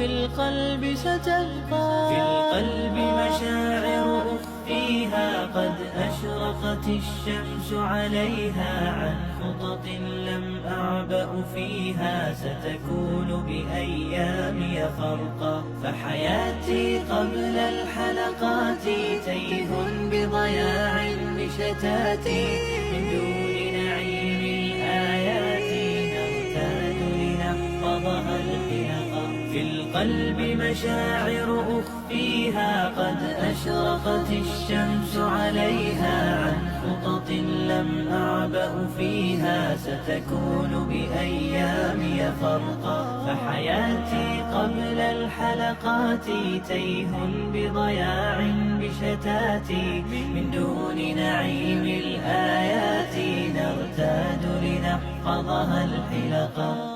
في القلب ستبقى. في القلب مشاعر أخفيها قد أشرقت الشمس عليها، عن خطط لم أعبأ فيها ستكون بأيامي فرقا. فحياتي قبل الحلقات تيه بضياع بشتاتي، من دون نعيم الآيات نرتاد لنحفظها الحلقا. في القلب مشاعر أخفيها قد أشرقت الشمس عليها، عن خطط لم أعبأ فيها ستكون بأيامي فرقا. فحياتي قبل الحلقات تيه بضياع بشتاتي، من دون نعيم الآيات نرتاد لنحفظها الحلقا.